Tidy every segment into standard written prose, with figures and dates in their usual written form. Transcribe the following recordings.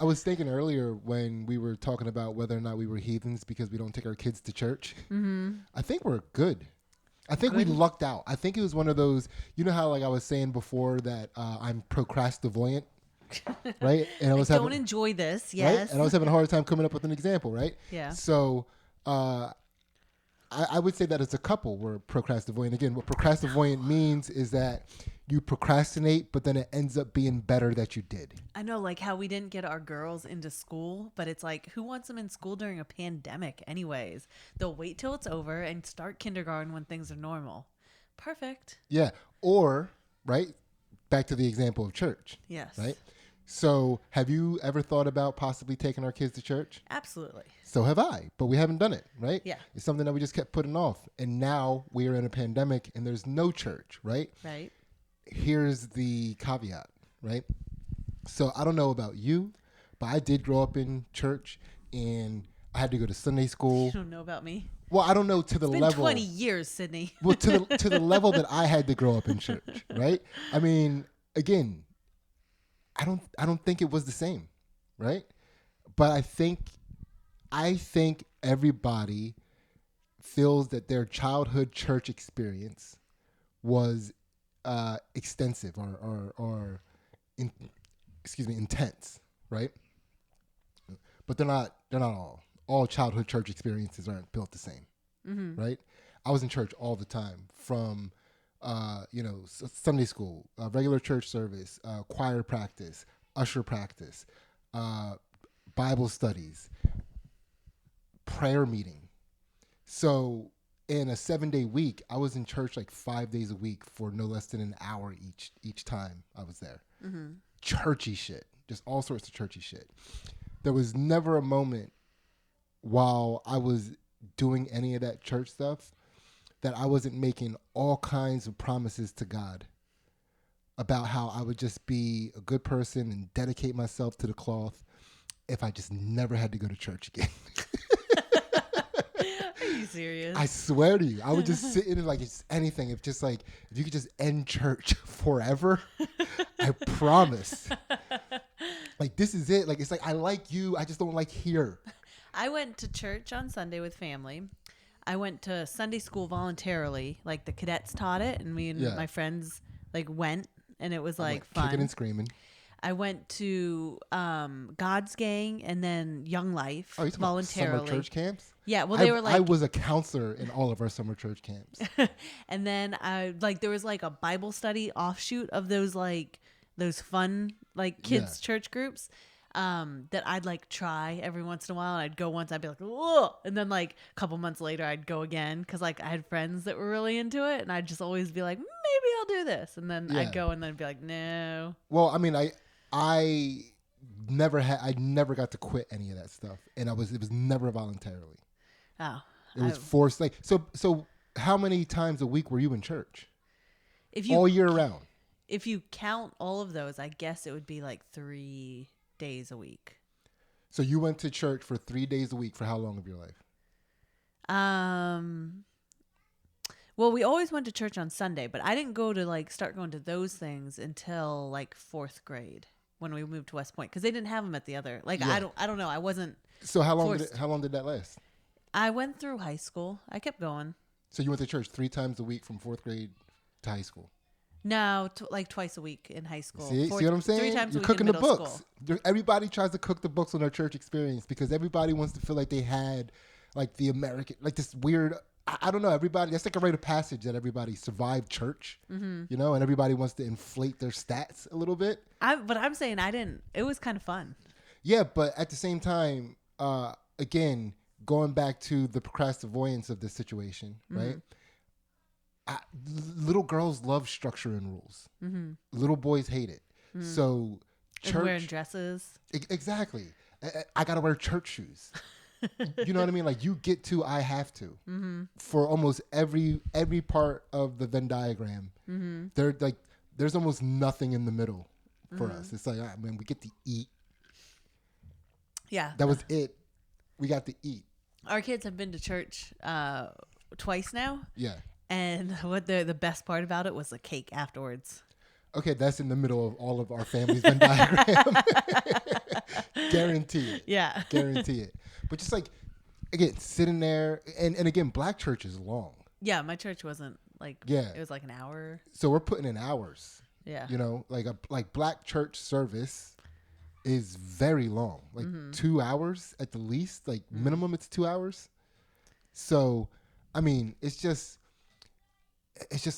was thinking earlier when we were talking about whether or not we were heathens because we don't take our kids to church. Mm-hmm. I think we're good. I think we lucked out. I think it was one of those, you know how like I was saying before that I'm procrastavoyant, right? And I don't enjoy this, yes. Right? And I was having a hard time coming up with an example, right? Yeah. So I would say that as a couple, we're procrastavoyant. Again, what procrastavoyant means is that you procrastinate, but then it ends up being better that you did. I know, like how we didn't get our girls into school, but it's like, who wants them in school during a pandemic anyways? They'll wait till it's over and start kindergarten when things are normal. Perfect. Yeah. Or, right, back to the example of church. Yes. Right? So have you ever thought about possibly taking our kids to church? Absolutely. So have I, but we haven't done it, right? Yeah. It's something that we just kept putting off. And now we are in a pandemic and there's no church, right? Right. Here's the caveat, right? So I don't know about you, but I did grow up in church and I had to go to Sunday school. You don't know about me. Well, I don't know to the It's been level. 20 years, Sydney. Well, to the level that I had to grow up in church, right? I mean, again, I don't think it was the same, right? But I think everybody feels that their childhood church experience was extensive or intense, right? But they're not all. All childhood church experiences aren't built the same, right? I was in church all the time from Sunday school, regular church service, choir practice, usher practice, Bible studies, prayer meeting. So in a 7-day week, I was in church like 5 days a week for no less than an hour each time I was there. Mm-hmm. Churchy shit, just all sorts of churchy shit. There was never a moment while I was doing any of that church stuff that I wasn't making all kinds of promises to God about how I would just be a good person and dedicate myself to the cloth if I just never had to go to church again. Are you serious? I swear to you, I would just sit in it like it's anything. If you could just end church forever, I promise. Like, this is it. Like, it's like, I like you. I just don't like here. I went to church on Sunday with family. I went to Sunday school voluntarily. Like, the cadets taught it, and me and my friends like went, and it was like fun. Kicking and screaming. I went to God's Gang and then Young Life Oh, you talking voluntarily. About summer church camps? Yeah, well, they were like, I was a counselor in all of our summer church camps. And then there was like a Bible study offshoot of those fun like kids church groups. That I'd like try every once in a while, and I'd go once, I'd be like, whoa, and then like a couple months later I'd go again because like I had friends that were really into it, and I'd just always be like, maybe I'll do this, and then I'd go and then I'd be like, no. Well, I mean, I never got to quit any of that stuff, and it was never voluntarily. Oh, it was forced. Like so, how many times a week were you in church? All year round. If you count all of those, I guess it would be like 3 days a week. So you went to church for 3 days a week for how long of your life? Well, we always went to church on Sunday, but I didn't start going to those things until like 4th grade when we moved to West Point, because they didn't have them at the other. Like, yeah. I don't know. I wasn't. So how long did that last? I went through high school. I kept going. So you went to church 3 times a week from 4th grade to high school? No, like twice a week in high school. See what I'm saying? 3 times You're a week cooking in the middle books. School. Everybody tries to cook the books on their church experience because everybody wants to feel like they had like the American, like this weird, I don't know, everybody, that's like a rite of passage that everybody survived church, and everybody wants to inflate their stats a little bit. But I'm saying I didn't. It was kind of fun. Yeah, but at the same time, again, going back to the procrastavoyance of this situation, right? Little girls love structure and rules. Mm-hmm. Little boys hate it. Mm-hmm. So church, and wearing dresses. Exactly. I gotta wear church shoes. You know what I mean? Like, you get to, I have to. Mm-hmm. For almost every part of the Venn diagram, there's almost nothing in the middle for us. It's like, man, we get to eat. Yeah, that was it. We got to eat. Our kids have been to church twice now. Yeah. And what the best part about it was the cake afterwards. Okay, that's in the middle of all of our family's Venn diagram. Guarantee it. Yeah. Guarantee it. But just like, again, sitting there, and again, black church is long. Yeah, my church wasn't like, Yeah. it was like an hour. So we're putting in hours. Yeah. You know, like black church service is very long, like 2 hours at the least, like minimum it's 2 hours. So, I mean, it's just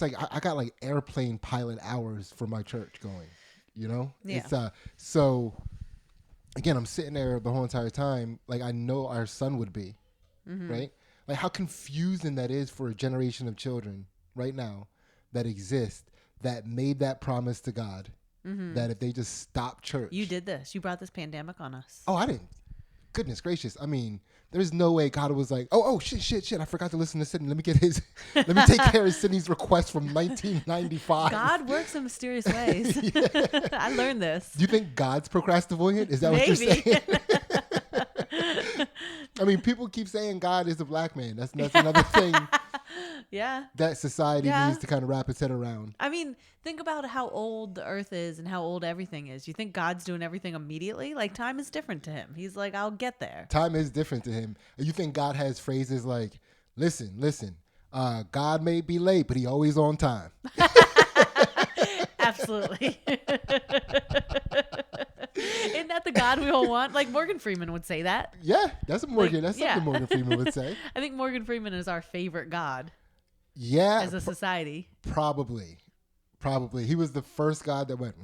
like I got like airplane pilot hours for my church going, you know? Yeah. It's so again, I'm sitting there the whole entire time, like I know our son would be, right? Like how confusing that is for a generation of children right now that exist that made that promise to God that if they just stop church. You did this. You brought this pandemic on us. Oh, I didn't. Goodness gracious. I mean, there's no way God was like, oh, shit. I forgot to listen to Sydney. Let me take care of Sydney's request from 1995. God works in mysterious ways. I learned this. Do you think God's procrastinating? Is that what you're saying? I mean, people keep saying God is a black man. That's another thing. Yeah. That society needs to kind of wrap its head around. I mean, think about how old the earth is and how old everything is. You think God's doing everything immediately? Like, time is different to him. He's like, I'll get there. Time is different to him. You think God has phrases like, listen, God may be late, but he always on time. Absolutely. Isn't that the God we all want? Like Morgan Freeman would say that. Yeah, that's something Morgan Freeman would say. I think Morgan Freeman is our favorite God. Yeah. As a society. Probably. He was the first God that went,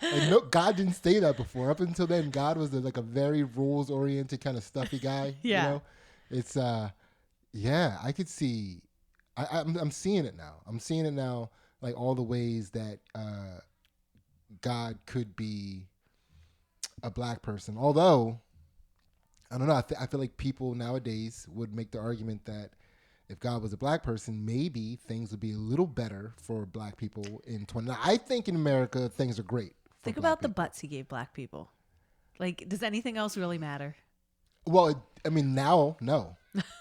And no, God didn't say that before. Up until then, God was like a very rules-oriented kind of stuffy guy. Yeah. You know? It's, I could see, I'm seeing it now. I'm seeing it now, like all the ways that God could be a black person. Although, I don't know, I feel like people nowadays would make the argument that if God was a black person, maybe things would be a little better for black people in 20. Now, I think in America, things are great. Think about the butts he gave black people. Like, does anything else really matter? Well, I mean, now, no.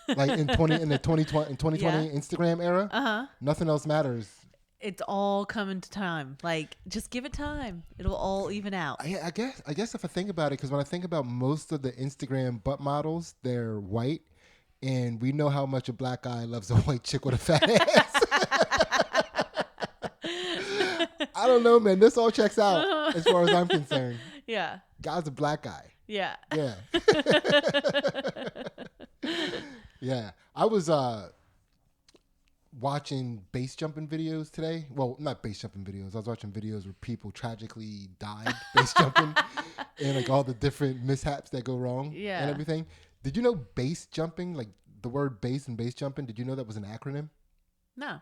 Like in the 2020 Instagram era, nothing else matters. It's all coming to time. Like, just give it time. It'll all even out. I guess if I think about it, because when I think about most of the Instagram butt models, they're white. And we know how much a black guy loves a white chick with a fat ass. I don't know, man. This all checks out as far as I'm concerned. Yeah. God's a black guy. Yeah. Yeah. Yeah. I was watching base jumping videos today. Well, not base jumping videos. I was watching videos where people tragically died base jumping and like all the different mishaps that go wrong and everything. Did you know base jumping, like the word base and base jumping, did you know that was an acronym? No.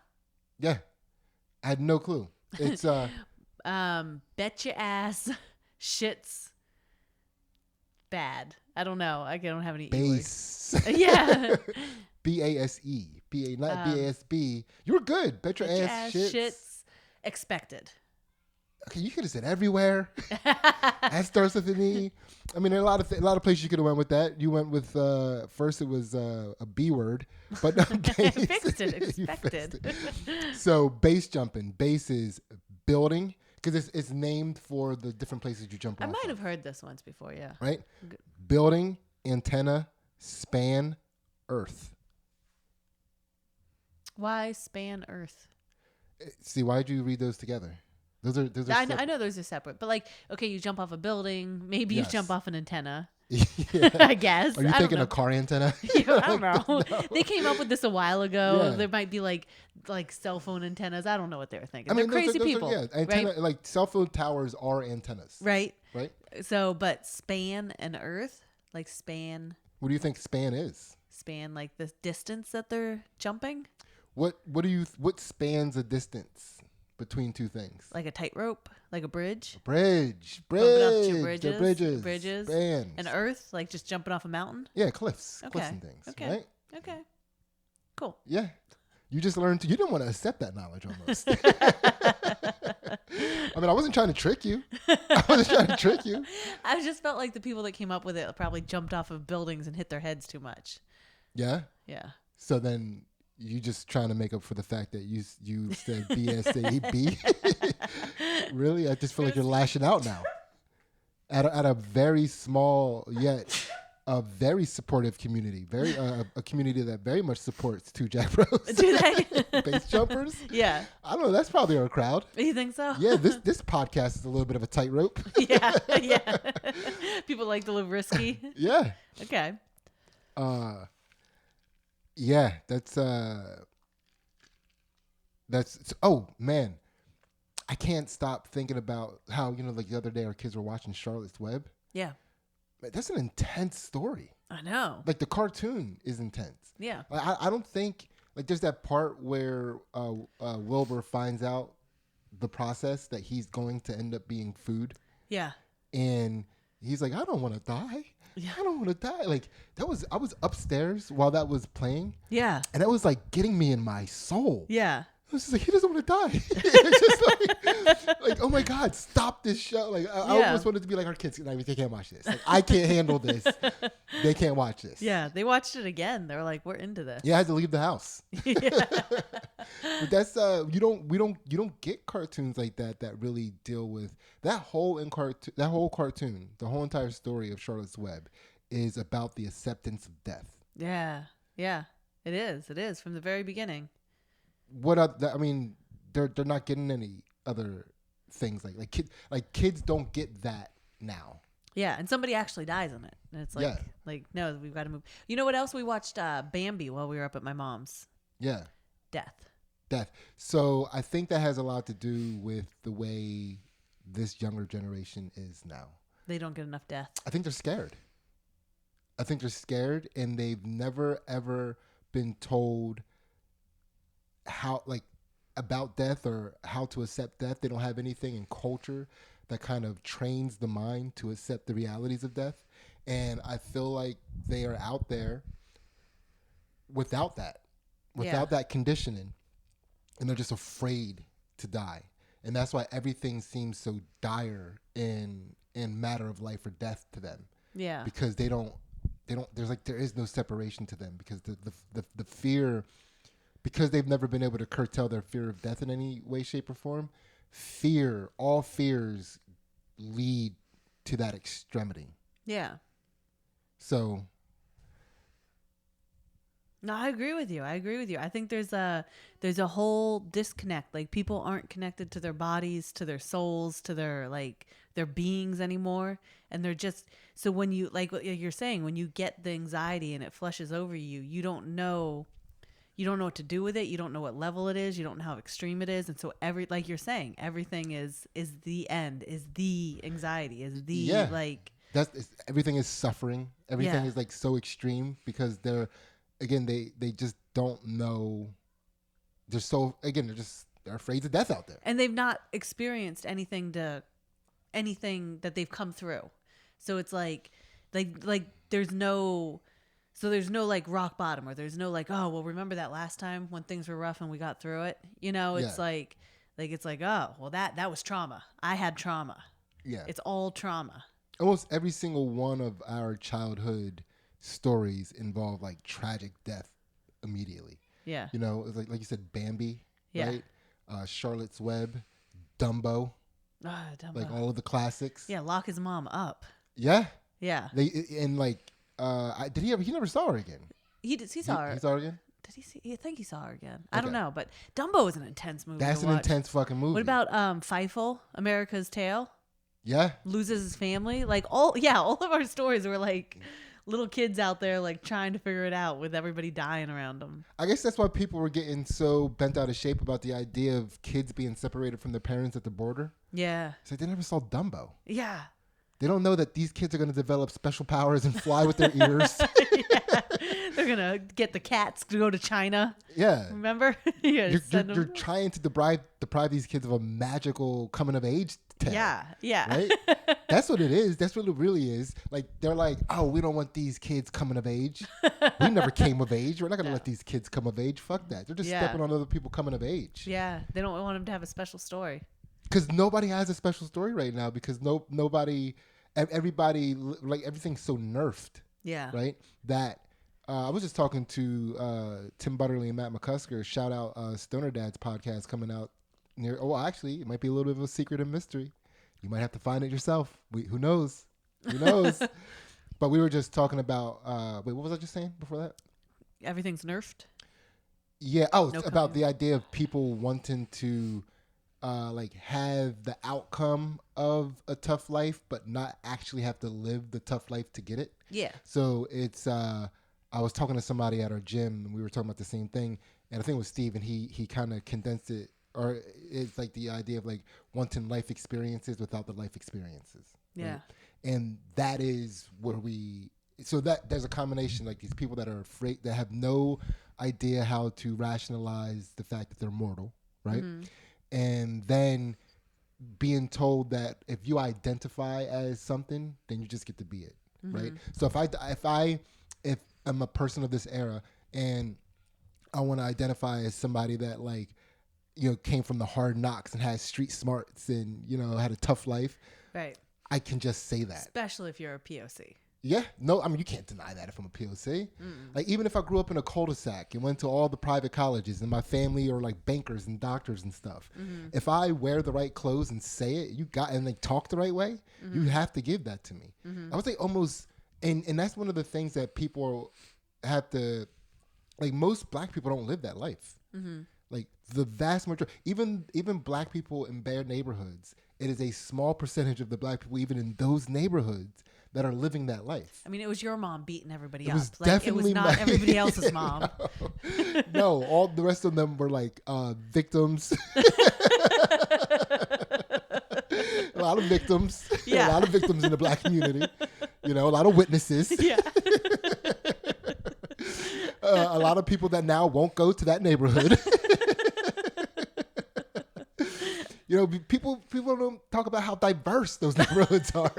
Yeah. I had no clue. It's bet your ass shit's bad. I don't know. I don't have any base. Yeah. B-A-S-E. B-A, not B-A-S-B. You were good. Bet your ass shit's expected. Okay, you could have said everywhere. That starts with an E. I mean, there are a lot of places you could have went with that. You went with first it was a B word, but no, base. Fixed it. Expected. So base jumping. Base is building because it's named for the different places you jump off. I might have heard this once before. Yeah. Right. Building, antenna, span, earth. Why span earth? See, why did you read those together? Those are I know those are separate, but like, okay, you jump off a building, maybe you jump off an antenna. Yeah. I guess. Are you thinking a car antenna? Yeah, I don't know. No. They came up with this a while ago. Yeah. There might be like cell phone antennas. I don't know what they were thinking. I mean, they're crazy people. antenna, right? Like cell phone towers are antennas. Right. Right. So, but span and earth, like span. What do you think span is? Span like the distance that they're jumping. What spans a distance between two things? Like a tightrope, like a bridge. Bridge. Bumping up two bridges. Bridges. Spans. And earth, like just jumping off a mountain. Yeah, cliffs. Okay. Cliffs and things. Okay. Right? Okay. Cool. Yeah. You just learned. You didn't want to accept that knowledge almost. I mean, I wasn't trying to trick you. I just felt like the people that came up with it probably jumped off of buildings and hit their heads too much. Yeah? Yeah. So then You just trying to make up for the fact that you said BSAB. Really? I just feel like you're lashing out now. At a very small yet a very supportive community, very a community that very much supports Two Jack Bros. Do they? Base jumpers? Yeah. I don't know. That's probably our crowd. You think so? Yeah, this podcast is a little bit of a tightrope. Yeah. People like to live risky. Yeah. Okay. Yeah, that's oh man. I can't stop thinking about how, like the other day our kids were watching Charlotte's Web. Yeah. That's an intense story. I know. Like the cartoon is intense. Yeah. Like, I don't think like there's that part where Wilbur finds out the process that he's going to end up being food. Yeah. And he's like, I don't want to die. Yeah. I don't want to die. Like I was upstairs while that was playing. Yeah. And that was like getting me in my soul. Yeah. I was just like, he doesn't want to die. It's just like, oh my God, stop this show. Like, I almost wanted to be like our kids. Like, they can't watch this. Like, I can't handle this. They can't watch this. Yeah, they watched it again. They were like, we're into this. Yeah, I had to leave the house. Yeah. But that's you don't get cartoons like that really deal with that whole cartoon. The whole entire story of Charlotte's Web is about the acceptance of death. Yeah. Yeah. It is from the very beginning. I mean, they're not getting any other things like kids don't get that now. Yeah, and somebody actually dies in it, and it's like no, we've got to move. You know what else we watched? Bambi while we were up at my mom's. Yeah, Death. So I think that has a lot to do with the way this younger generation is now. They don't get enough death. I think they're scared. And they've never ever been told how about death or how to accept death. They don't have anything in culture that kind of trains the mind to accept the realities of death. And I feel like they are out there without that conditioning, and they're just afraid to die. And that's why everything seems so dire in matter of life or death to them. Yeah. Because they don't there is no separation to them, because the fear, because they've never been able to curtail their fear of death in any way, shape, or form. All fears lead to that extremity. Yeah. So. No, I agree with you. I think there's a whole disconnect. Like, people aren't connected to their bodies, to their souls, to their beings anymore. And they're just, so when you, like what you're saying, when you get the anxiety and it flushes over you, you don't know what to do with it. You don't know what level it is. You don't know how extreme it is. And so like you're saying, everything is the end, is the anxiety, is the everything is suffering. Everything is like so extreme because they're just don't know. They're afraid of death out there. And they've not experienced anything that they've come through. So it's like there's no like rock bottom, or there's no like, oh, well, remember that last time when things were rough and we got through it? It's like oh, well, that was trauma. I had trauma. Yeah. It's all trauma. Almost every single one of our childhood stories involve like tragic death immediately. Yeah. It's like you said, Bambi, right? Charlotte's Web, Dumbo. Dumbo. Like all of the classics. Yeah, lock his mom up. Yeah. Yeah. He never saw her again. He saw her. He saw her again? Did he see? I think he saw her again. I don't know, but Dumbo is an intense movie. That's an intense fucking movie. What about Feifel, America's Tale? Yeah. Loses his family. Like all of our stories were like little kids out there like trying to figure it out with everybody dying around them. I guess that's why people were getting so bent out of shape about the idea of kids being separated from their parents at the border. Yeah. It's like they never saw Dumbo. Yeah. They don't know that these kids are going to develop special powers and fly with their ears. Yeah. They're going to get the cats to go to China. Yeah. Remember? You're trying to deprive these kids of a magical coming of age tale. Yeah. Yeah. Right? That's what it is. That's what it really is. Like, they're like, oh, we don't want these kids coming of age. We never came of age. We're not going to let these kids come of age. Fuck that. They're just stepping on other people coming of age. Yeah. They don't want them to have a special story. Because nobody has a special story right now, because everybody, like, everything's so nerfed. Yeah. Right? That I was just talking to Tim Butterly and Matt McCusker. Shout out Stoner Dad's podcast coming out near. Oh, actually, it might be a little bit of a secret and mystery. You might have to find it yourself. Who knows? Who knows? But we were just talking about. Wait, what was I just saying before that? Everything's nerfed. Yeah. Oh, no, about the idea of people wanting to like have the outcome of a tough life, but not actually have to live the tough life to get it. Yeah. So it's. I was talking to somebody at our gym, and we were talking about the same thing. And I think it was Steve, and he kind of condensed it, or it's like the idea of like wanting life experiences without the life experiences. Yeah. Right? And that is where so that there's a combination, like these people that are afraid, that have no idea how to rationalize the fact that they're mortal, right? Mm-hmm. And then being told that if you identify as something, then you just get to be it, mm-hmm. right? So if I'm a person of this era and I want to identify as somebody that, like, you know, came from the hard knocks and has street smarts and, you know, had a tough life, right? I can just say that. Especially if you're a POC. Yeah. No, I mean, you can't deny that if I'm a POC. Like, even if I grew up in a cul-de-sac and went to all the private colleges and my family are like bankers and doctors and stuff, if I wear the right clothes and say it, and like talk the right way, you have to give that to me. I would say almost, and that's one of the things that people have to, like, most black people don't live that life. Like, the vast majority, even black people in bad neighborhoods, it is a small percentage of the black people, even in those neighborhoods, that are living that life. I mean, it was your mom beating everybody up. Was like, definitely it was not everybody else's mom. No, all the rest of them were like victims. A lot of victims. Yeah. A lot of victims in the black community. You know, a lot of witnesses. Yeah. A lot of people that now won't go to that neighborhood. You know, people don't talk about how diverse those neighborhoods are.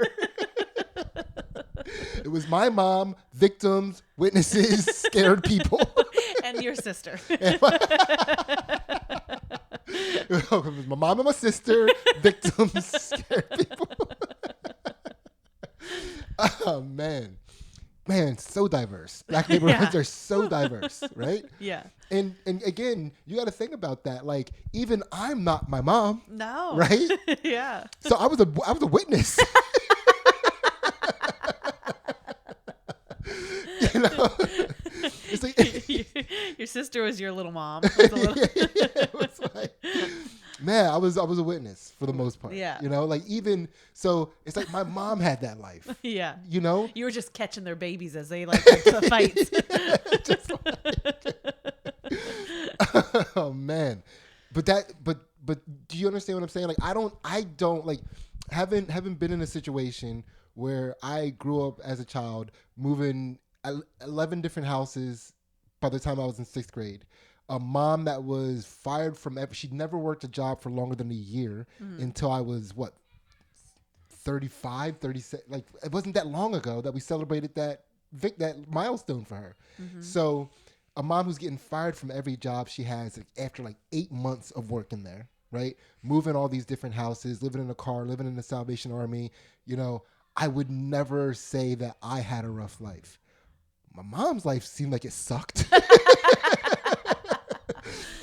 It was my mom, victims, witnesses, scared people. And your sister. It was my mom and my sister, victims, scared people. Oh, man. Man, so diverse. Black neighborhoods are so diverse, right? Yeah. And again, you got to think about that. Like, even I'm not my mom. No. Right? Yeah. So I was a witness. You know? It's like, your sister was your little mom. It was like, man, I was a witness for the most part. Yeah. You know, like, even so, it's like my mom had that life. Yeah. You know, you were just catching their babies as they like the fights. Just like, oh man, but do you understand what I'm saying? Like, I don't like haven't been in a situation where I grew up as a child, moving 11 different houses by the time I was in 6th grade. A mom that was fired from she'd never worked a job for longer than a year until I was 35, 36. Like, it wasn't that long ago that we celebrated that milestone for her. So a mom who's getting fired from every job she has after like 8 months of working there, right? Moving all these different houses, living in a car, living in the Salvation Army. You know, I would never say that I had a rough life. My mom's life seemed like it sucked.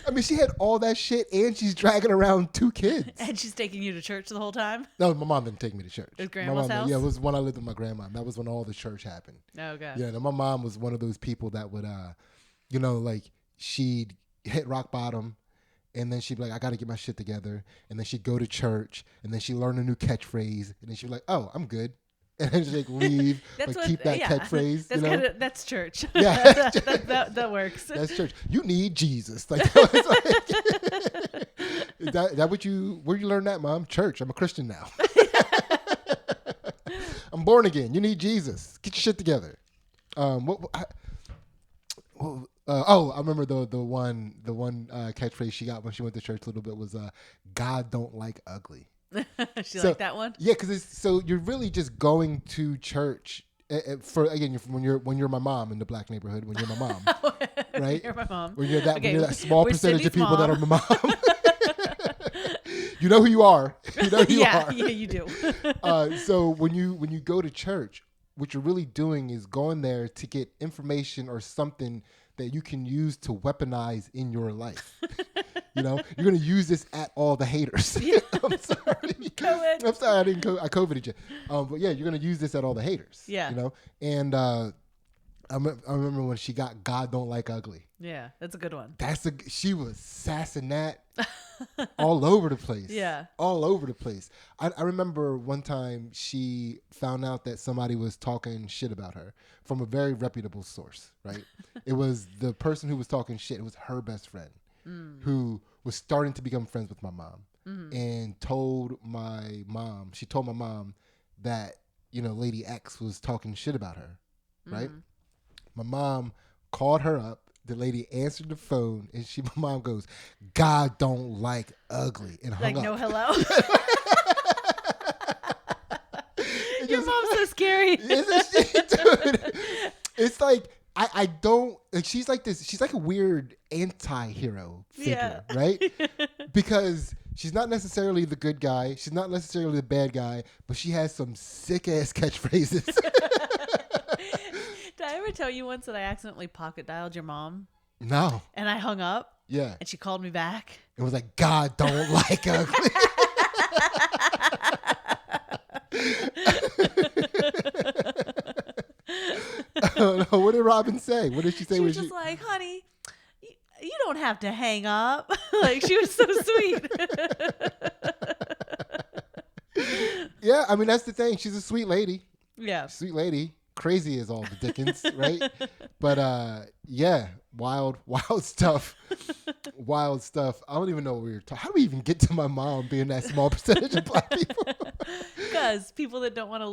I mean, she had all that shit, and she's dragging around 2 kids. And she's taking you to church the whole time? No, my mom didn't take me to church. It was grandma's house? Yeah, it was when I lived with my grandma. That was when all the church happened. Oh, God. Yeah, no, my mom was one of those people that would, you know, like, she'd hit rock bottom, and then she'd be like, I got to get my shit together. And then she'd go to church, and then she'd learn a new catchphrase, and then she'd be like, oh, I'm good. And then she'd like leave, keep that catchphrrise. That's, you know? That's church. Yeah. that works. That's church. You need Jesus. Like, is that where you learn that, Mom? Church. I'm a Christian now. I'm born again. You need Jesus. Get your shit together. I remember the one catchphrase she got when she went to church a little bit was God don't like ugly. She liked that one? Yeah, because you're really just going to church for, again, when you're my mom in the black neighborhood, when you're my mom, right? You're my mom. When you're that small percentage of Cindy's people mom. that are my mom. You know who you are. You know who you are. Yeah, you do. So when you go to church, what you're really doing is going there to get information or something that you can use to weaponize in your life. You know, you're going to use this at all the haters. Yeah. I'm sorry. COVID. I'm sorry, I COVIDed you. But yeah, you're going to use this at all the haters. Yeah. You know, and I remember when she got God Don't Like Ugly. Yeah, that's a good one. She was sassing that all over the place. Yeah. All over the place. I remember one time she found out that somebody was talking shit about her from a very reputable source, right? It was the person who was talking shit. It was her best friend who was starting to become friends with my mom and told my mom that, you know, Lady X was talking shit about her, right? My mom called her up. The lady answered the phone, and my mom goes, "God don't like ugly," and hung up. No hello. Your mom's so scary. Isn't she, dude? It's like I don't like. She's like this. She's like a weird anti-hero figure, right? Because she's not necessarily the good guy. She's not necessarily the bad guy, but she has some sick ass catchphrases. Did I ever tell you once that I accidentally pocket dialed your mom? No. And I hung up? Yeah. And she called me back? It was like, God don't like ugly. I don't know. What did Robin say? What did she say? She was just like, honey, you don't have to hang up. Like, she was so sweet. Yeah, I mean, that's the thing. She's a sweet lady. Yeah. Sweet lady. Crazy as all the Dickens, right? But yeah, wild stuff. Wild stuff. I don't even know what we were talking. How do we even get to my mom being that small percentage of black people? Because people that don't want to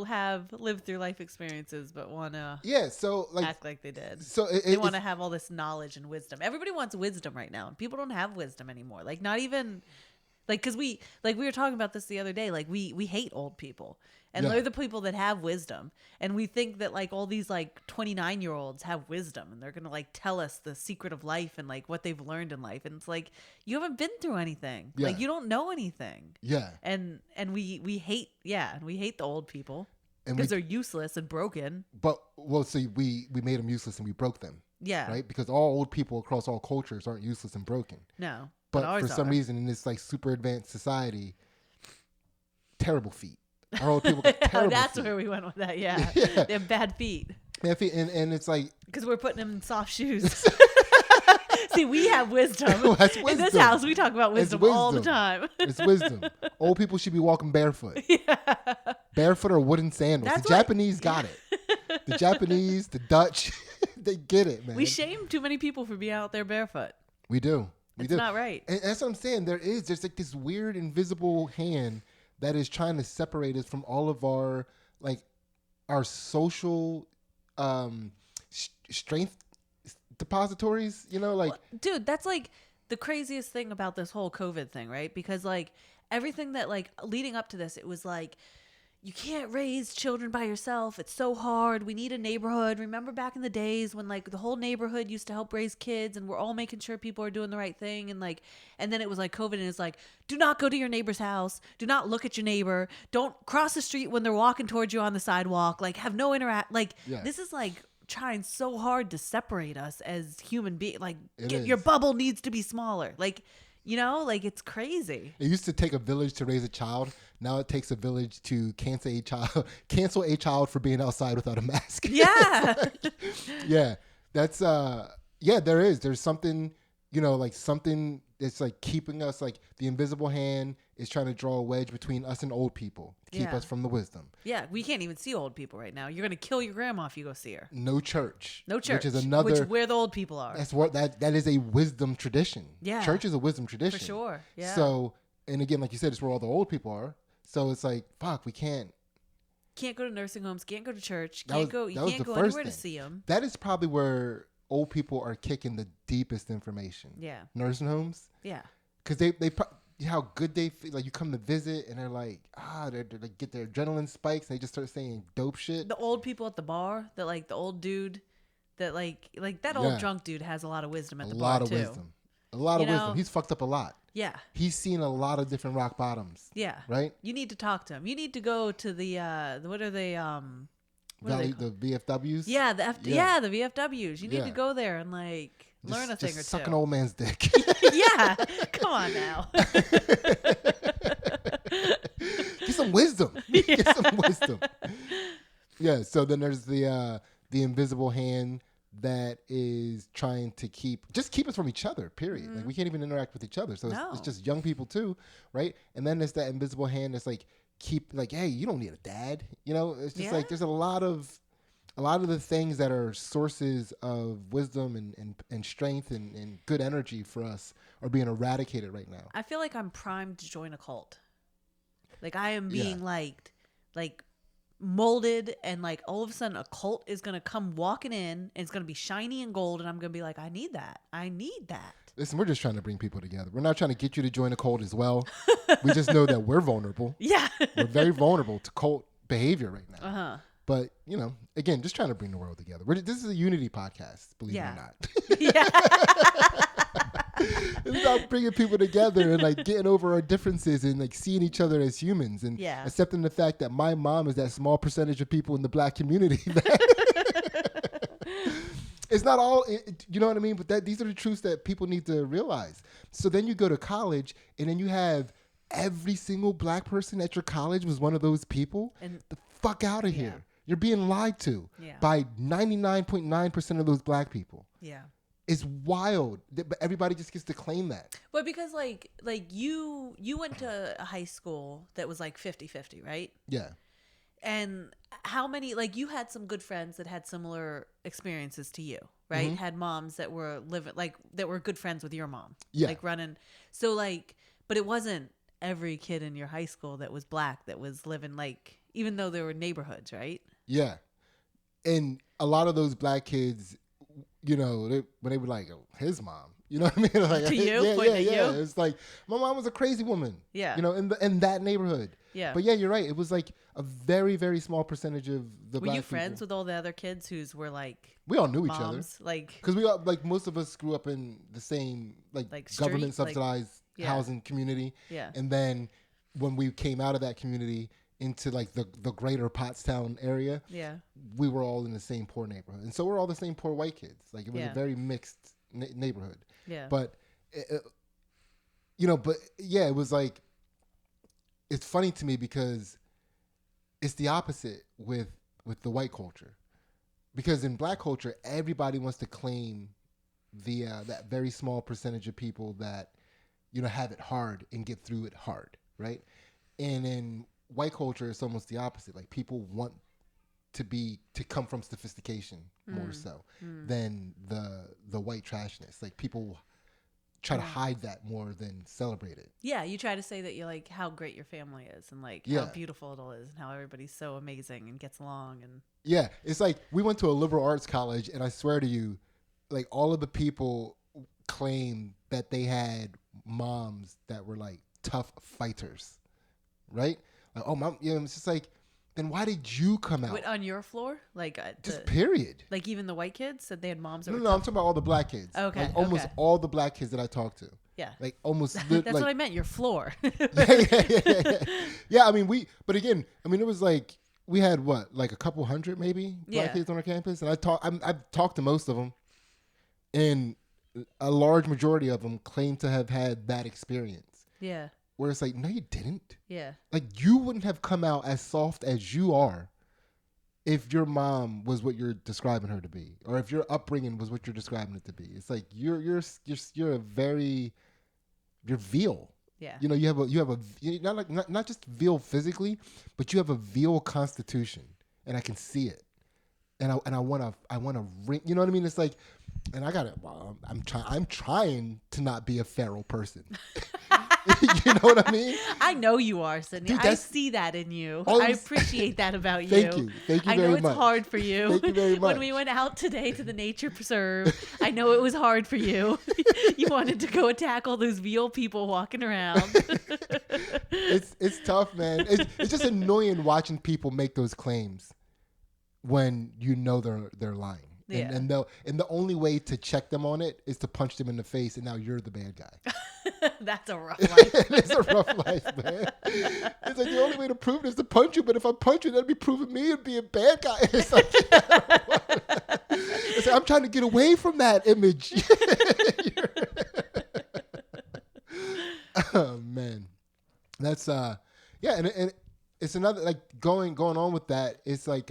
live through life experiences but want to act like they did. So they want to have all this knowledge and wisdom. Everybody wants wisdom right now. People don't have wisdom anymore. Like, not even... Like, because we were talking about this the other day. Like, we hate old people. And they're the people that have wisdom. And we think that, like, all these, like, 29-year-olds have wisdom. And they're going to, like, tell us the secret of life and, like, what they've learned in life. And it's like, you haven't been through anything. Yeah. Like, you don't know anything. Yeah. And we hate, and we hate the old people. Because they're useless and broken. But, well, see, we made them useless and we broke them. Yeah. Right? Because all old people across all cultures aren't useless and broken. No. But for some reason, in this, like, super advanced society, terrible feet. Our old people got terrible That's feet. where we went with that, yeah. They have bad feet. Bad feet, and it's like... Because we're putting them in soft shoes. See, we have wisdom. Well, that's wisdom. In this house, we talk about wisdom all the time. It's wisdom. Old people should be walking barefoot. Yeah. Barefoot or wooden sandals. That's the Japanese got it. The Japanese, the Dutch, they get it, man. We shame too many people for being out there barefoot. We do. It's not right. And that's what I'm saying. There's like this weird invisible hand that is trying to separate us from all of our social strength depositories, you know, like... Well, dude, that's like the craziest thing about this whole COVID thing, right? Because like everything that like leading up to this, it was like, you can't raise children by yourself. It's so hard. We need a neighborhood. Remember back in the days when like the whole neighborhood used to help raise kids and we're all making sure people are doing the right thing. And then it was like COVID and it's like, do not go to your neighbor's house. Do not look at your neighbor. Don't cross the street when they're walking towards you on the sidewalk. Like, have no This is like trying so hard to separate us as human beings. Like, your bubble needs to be smaller. Like, you know, like, it's crazy. It used to take a village to raise a child. Now it takes a village to cancel a child for being outside without a mask. Yeah. Yeah. That's there's something, you know, like something that's like keeping us, like the invisible hand is trying to draw a wedge between us and old people to keep us from the wisdom. Yeah, we can't even see old people right now. You're gonna kill your grandma if you go see her. No church. Which is where the old people are. That's what that is a wisdom tradition. Yeah. Church is a wisdom tradition. For sure. Yeah. So, and again, like you said, it's where all the old people are. So it's like, fuck, we can't go to nursing homes, can't go to church, you can't go anywhere to see them. That is probably where old people are kicking the deepest information. Yeah. Nursing homes. Yeah. Because they how good they feel. Like, you come to visit and they're like, they get their adrenaline spikes. And they just start saying dope shit. The old people at the bar, that like the old dude, that like that old drunk dude has a lot of wisdom at the bar too. A lot of wisdom. He's fucked up a lot. Yeah. He's seen a lot of different rock bottoms. Yeah. Right? You need to talk to him. You need to go to the what are they The VFWs. Yeah, the VFWs. You need to go there and learn a thing or two. Suck an old man's dick. Yeah, come on now. Get some wisdom. Get some wisdom. Yeah. So then there's the invisible hand that is trying to keep us from each other. Period. Like we can't even interact with each other. So it's just young people too, right? And then there's that invisible hand that's hey, you don't need a dad. It's just there's a lot of the things that are sources of wisdom and strength and good energy for us are being eradicated right now. I feel like I'm primed to join a cult. Like I am being molded, and all of a sudden a cult is going to come walking in and it's going to be shiny and gold, and I'm going to be like, I need that. Listen, we're just trying to bring people together. We're not trying to get you to join a cult as well. We just know that we're vulnerable. Yeah. We're very vulnerable to cult behavior right now. Uh-huh. But, again, just trying to bring the world together. This is a unity podcast, believe it or not. Yeah. It's about bringing people together and getting over our differences and seeing each other as humans and accepting the fact that my mom is that small percentage of people in the black community that it's not all, you know what I mean? But these are the truths that people need to realize. So then you go to college and then you have every single black person at your college was one of those people. And the fuck out of here. You're being lied to by 99.9% of those black people. Yeah. It's wild, but everybody just gets to claim that. But because you went to a high school that was 50-50, right? Yeah. And how many, you had some good friends that had similar experiences to you, right? Mm-hmm. Had moms that were living, that were good friends with your mom. Yeah. Running. So but it wasn't every kid in your high school that was black that was living even though there were neighborhoods, right? Yeah. And a lot of those black kids, when they were oh, his mom, you know what I mean? To you? Yeah. It's my mom was a crazy woman. Yeah. In that neighborhood. Yeah. But yeah, you're right. It was a very, very small percentage of the black people. Were you friends with all the other kids whose were we all knew moms, each other. Because we all, most of us grew up in the same, government subsidized housing community. Yeah. And then when we came out of that community into the greater Pottstown area, we were all in the same poor neighborhood, and so we're all the same poor white kids. It was a very mixed neighborhood. Yeah. But it was it's funny to me because it's the opposite with the white culture, because in black culture everybody wants to claim that very small percentage of people that have it hard and get through it hard, right? And in white culture, it's almost the opposite. People want to come from sophistication more so than the white trashness. People try to hide that more than celebrate it. Yeah, you try to say that you how great your family is and how beautiful it all is and how everybody's so amazing and gets along. And yeah, it's we went to a liberal arts college, and I swear to you, all of the people claim that they had moms that were tough fighters, right? Oh, mom, it's just then why did you come out? Wait, on your floor? Just period. Even the white kids said they had moms that No, were I'm talking about all the black kids. Okay. Almost all the black kids that I talked to. Yeah. Almost. That's what I meant, your floor. Yeah, but again, it was we had what, a couple hundred maybe black kids on our campus, and I've talked to most of them, and a large majority of them claim to have had that experience. Yeah. Where it's no, you didn't. Yeah. You wouldn't have come out as soft as you are if your mom was what you're describing her to be, or if your upbringing was what you're describing it to be. It's you're a very, you're veal. Yeah. You have a not just veal physically, but you have a veal constitution, and I can see it. And I want to ring. You know what I mean? It's and I got it. Well, I'm trying to not be a feral person. You know what I mean? I know you are, Sydney. Dude, I see that in you. I appreciate that about you. Thank you very much. I know it's hard for you. Thank you very much. When we went out today to the nature preserve, I know it was hard for you. You wanted to go attack all those veal people walking around. It's tough, man. It's just annoying watching people make those claims when they're lying. Yeah. And the only way to check them on it is to punch them in the face, and now you're the bad guy. That's a rough life. It's a rough life, man. It's like the only way to prove it is to punch you, but if I punch you, that'd be proving me to be a bad guy or something. It's like, I'm trying to get away from that image. Oh man, that's and it's another like going on with that. It's like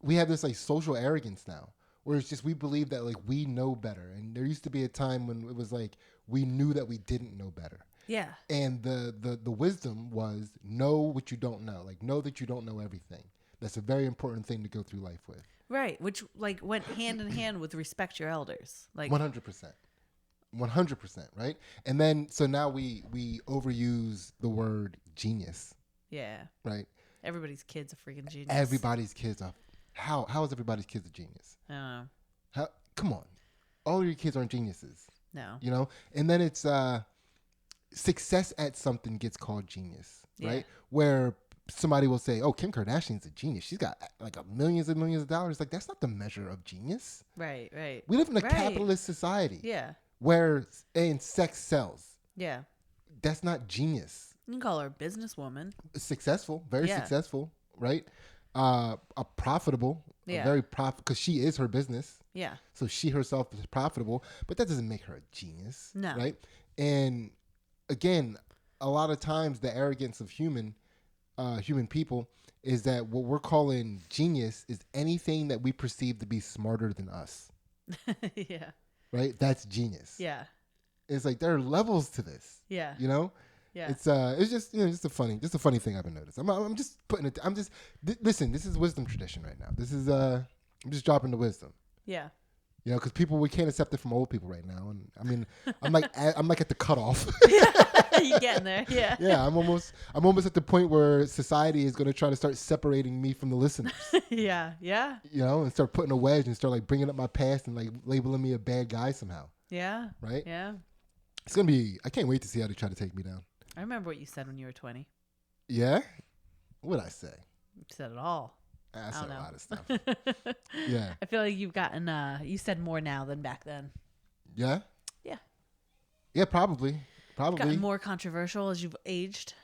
we have this like social arrogance now, where it's just we believe that like we know better, and there used to be a time when it was like we knew that we didn't know better. Yeah. And the wisdom was know what you don't know, like know that you don't know everything. That's a very important thing to go through life with. Right, which like went hand in hand with respect your elders, like 100%. 100%, right? And then so now we overuse the word genius. Yeah. Right? Everybody's kid's a freaking genius. Everybody's kids are how is everybody's kids a genius? I don't know. How come on. All of your kids aren't geniuses. No. You know? And then it's success at something gets called genius, right? Yeah. Where somebody will say, "Oh, Kim Kardashian's a genius. She's got like millions and millions of dollars." Like that's not the measure of genius. Right, right. We live in a capitalist society. Yeah. Where sex sells. Yeah. That's not genius. You can call her a businesswoman. Successful, very successful, right? A profitable, very profitable, because she is her business. Yeah. So she herself is profitable, but that doesn't make her a genius, no. Right? And again, a lot of times the arrogance of human people is that what we're calling genius is anything that we perceive to be smarter than us. Yeah. Right? That's genius. Yeah. It's like there are levels to this. Yeah. You know? Yeah. It's just just a funny thing I've been noticing. I'm just putting it. Listen. This is wisdom tradition right now. This is I'm just dropping the wisdom. Yeah. You know, because we can't accept it from old people right now, and I mean, I'm like at the cutoff. You getting there? Yeah. Yeah, I'm almost at the point where society is going to try to start separating me from the listeners. Yeah. Yeah. You know, and start putting a wedge and start like bringing up my past and like labeling me a bad guy somehow. Yeah. Right. Yeah. It's gonna be. I can't wait to see how they try to take me down. I remember what you said when you were 20. Yeah? What did I say? You said it all. I said a lot of stuff. Yeah. I feel like you've gotten, you said more now than back then. Yeah? Yeah. Yeah, probably. Gotten more controversial as you've aged.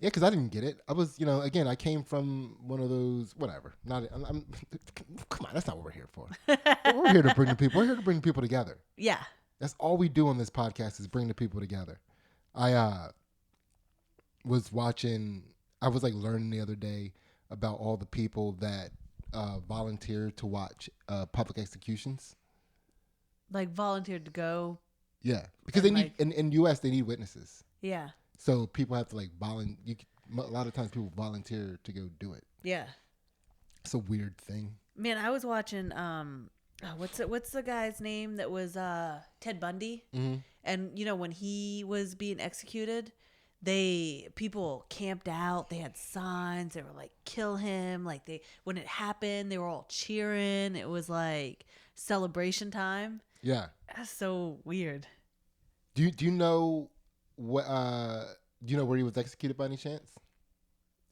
Yeah, because I didn't get it. I was, again, I came from one of those, whatever. Come on, that's not what we're here for. We're here to bring the people. We're here to bring people together. Yeah. That's all we do on this podcast is bring the people together. I was like learning the other day about all the people that volunteer to watch public executions. Like volunteered to go? Yeah, because they need, in U.S., they need witnesses. Yeah. So people have to like volunteer. A lot of times people volunteer to go do it. Yeah. It's a weird thing. Man, I was watching, what's the guy's name that was Ted Bundy? Mm-hmm. And, when he was being executed, people camped out. They had signs. They were like, kill him. Like when it happened, they were all cheering. It was like celebration time. Yeah. That's so weird. Do you know what, do you know where he was executed by any chance?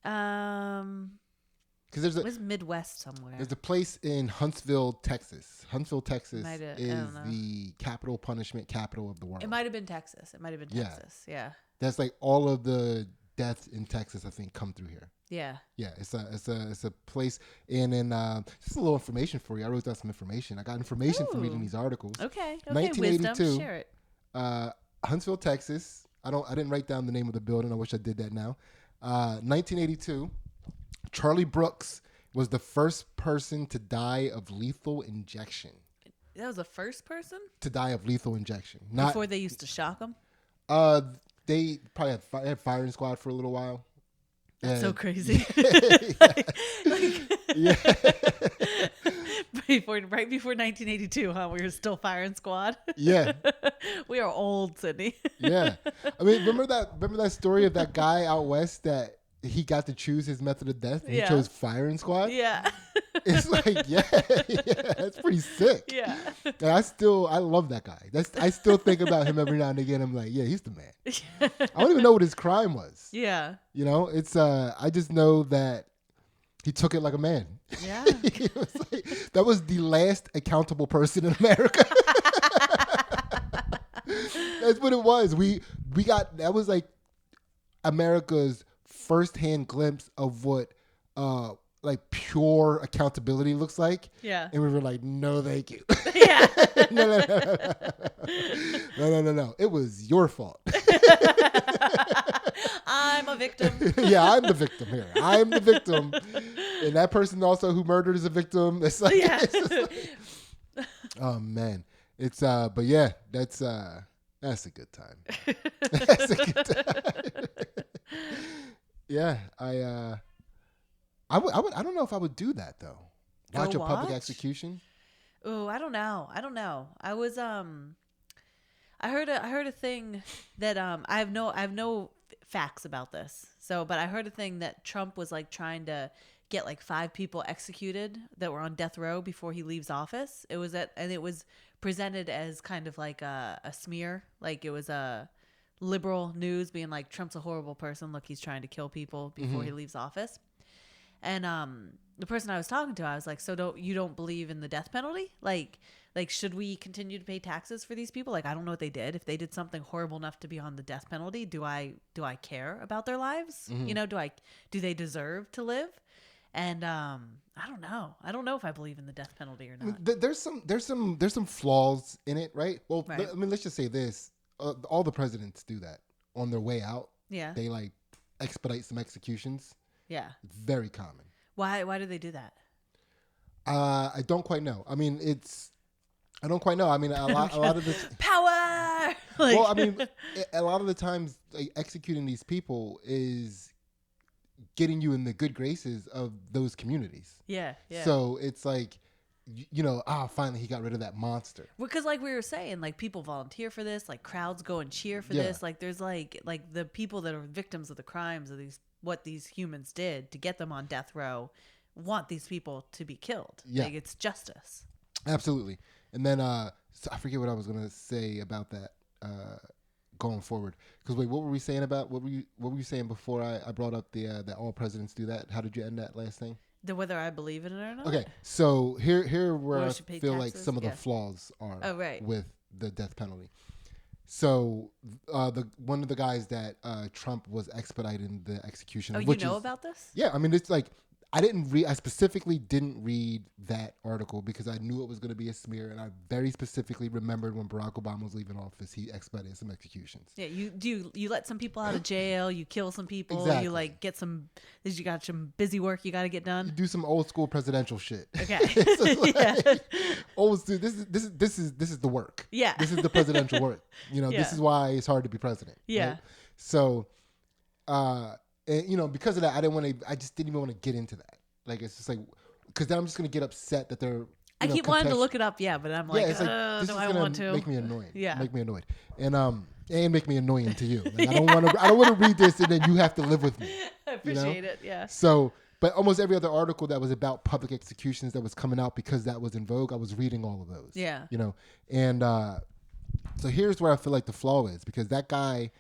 Because it was Midwest somewhere. There's a place in Huntsville, Texas. Huntsville, Texas is the capital of the world. It might have been Texas. Yeah. That's like all of the deaths in Texas, I think, come through here. Yeah. Yeah, it's a place, and then just a little information for you. I wrote down some information. I got information from reading these articles. Okay. 1982. Wisdom. Share it. Huntsville, Texas. I didn't write down the name of the building. I wish I did that now. 1982. Charlie Brooks was the first person to die of lethal injection. That was the first person? To die of lethal injection. Before they used to shock him? They probably had firing squad for a little while. That's so crazy. Yeah. Right before 1982, huh? We were still firing squad. Yeah. We are old, Sydney. Yeah. I mean, remember that story of that guy out west that he got to choose his method of death, and he chose firing squad? Yeah. It's like, yeah, that's pretty sick. Yeah. And I love that guy. I still think about him every now and again. I'm like, yeah, he's the man. I don't even know what his crime was. Yeah. It's I just know that He took it like a man. Yeah. That was the last accountable person in America. That's what it was. We got, that was like America's firsthand glimpse of what like pure accountability looks like. Yeah. And we were like, no, thank you. Yeah. No. It was your fault. I'm a victim. Yeah, I'm the victim here. I'm the victim. And that person also who murdered is a victim. It's like, Yeah. Oh man. It's but yeah, that's a good time. That's a good time. Yeah, I don't know if I would do that though. Watch a public execution. Oh, I don't know. I was I heard a thing that I have no facts about this. So, but I heard a thing that Trump was like trying to get like 5 people executed that were on death row before he leaves office. It was presented as kind of like a smear. Like it was a liberal news being like, Trump's a horrible person. Look, he's trying to kill people before he leaves office. And the person I was talking to, I was like, so you don't believe in the death penalty? Like should we continue to pay taxes for these people? Like, I don't know what they did. If they did something horrible enough to be on the death penalty, do I care about their lives? You know, do they deserve to live? And I don't know. I don't know if I believe in the death penalty or not. There's some flaws in it, right? Well, Right. I mean, let's just say this: all the presidents do that on their way out. Yeah. They like expedite some executions. Yeah. Very common. Why do they do that? I don't quite know. I mean, I don't quite know. I mean, a lot of the power. Well, I mean, a lot of the times, like, executing these people is getting you in the good graces of those communities. Yeah. So it's like, finally he got rid of that monster. Because like we were saying, like people volunteer for this, like crowds go and cheer for this. Like there's like the people that are victims of the crimes of what these humans did to get them on death row want these people to be killed. Yeah. Like it's justice. Absolutely. And then so I forget what I was going to say about that going forward. Because wait, what were we saying about what were you saying before I brought up that all presidents do that? How did you end that last thing? Whether I believe in it or not. Okay, so here where I feel like some of the Yeah. flaws are right. with the death penalty. So one of the guys that Trump was expediting the execution. Oh, of, you know about this? Yeah, I mean, it's like I specifically didn't read that article because I knew it was going to be a smear, and I very specifically remembered when Barack Obama was leaving office, he expedited some executions. Yeah, you let some people out of jail, you kill some people, Exactly. You like you got some busy work you got to get done. You do some old school presidential shit. Okay. Like, old school. This is the work. Yeah. This is the presidential work. Yeah. This is why it's hard to be president. Yeah. Right? So, and, because of that, I just didn't even want to get into that. Like, it's just like, because then I'm just going to get upset that they're, I keep wanting to look it up, but I'm like, it's like this do is I gonna want to? make me annoyed. Yeah. Make me annoyed. And make me annoying to you. Like, I don't want to read this and then you have to live with me. I appreciate it. Yeah. So, but almost every other article that was about public executions that was coming out because that was in vogue, I was reading all of those. Yeah. And so here's where I feel like the flaw is, because that guy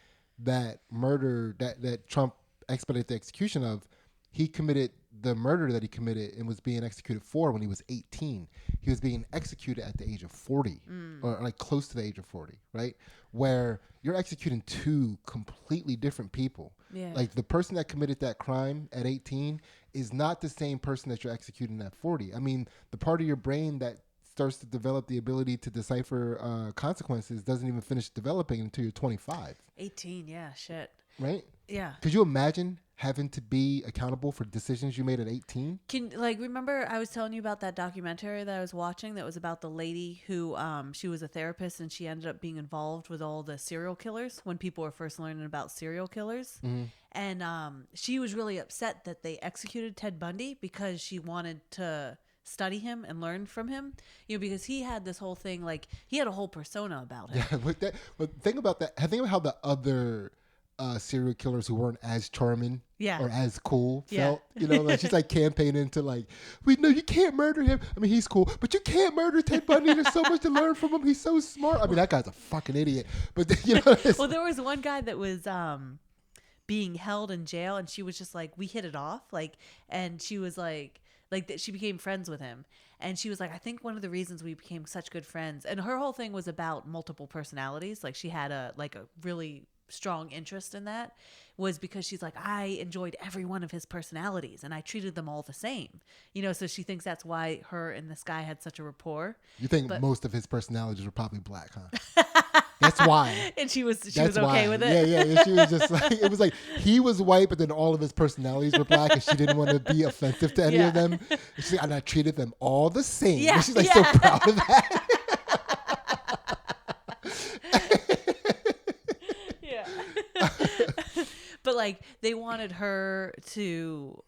that murdered that Trump expedited the execution of, he committed the murder that he committed and was being executed for when he was 18. He was being executed at the age of 40 or like close to the age of 40, right? Where you're executing 2 completely different people. Yeah. Like the person that committed that crime at 18 is not the same person that you're executing at 40. I mean, the part of your brain that starts to develop the ability to decipher consequences doesn't even finish developing until you're 25. 18, yeah, shit. Right? Yeah. Could you imagine having to be accountable for decisions you made at 18? Remember I was telling you about that documentary that I was watching that was about the lady who she was a therapist and she ended up being involved with all the serial killers when people were first learning about serial killers. Mm-hmm. And she was really upset that they executed Ted Bundy because she wanted to study him and learn from him, because he had this whole thing, like he had a whole persona about him. Yeah, but think about that. Think about how the other serial killers who weren't as charming or as cool felt. Like she's like campaigning to like, wait, no, you can't murder him. I mean, he's cool, but you can't murder Ted Bundy. There's so much to learn from him. He's so smart. I mean, that guy's a fucking idiot. But well, there was one guy that was being held in jail, and she was just like, we hit it off, like, and she was like that she became friends with him, and she was like, I think one of the reasons we became such good friends, and her whole thing was about multiple personalities, like she had a really strong interest in that, was because she's like, I enjoyed every one of his personalities and I treated them all the same, so she thinks that's why her and this guy had such a rapport. You think most of his personalities were probably black, huh? That's why. And she was okay with it. Yeah. She was just like, it was like he was white, but then all of his personalities were black, and she didn't want to be offensive to any of them. And she's like, and I treated them all the same. Yeah, and she's like so proud of that. Yeah. But like they wanted her to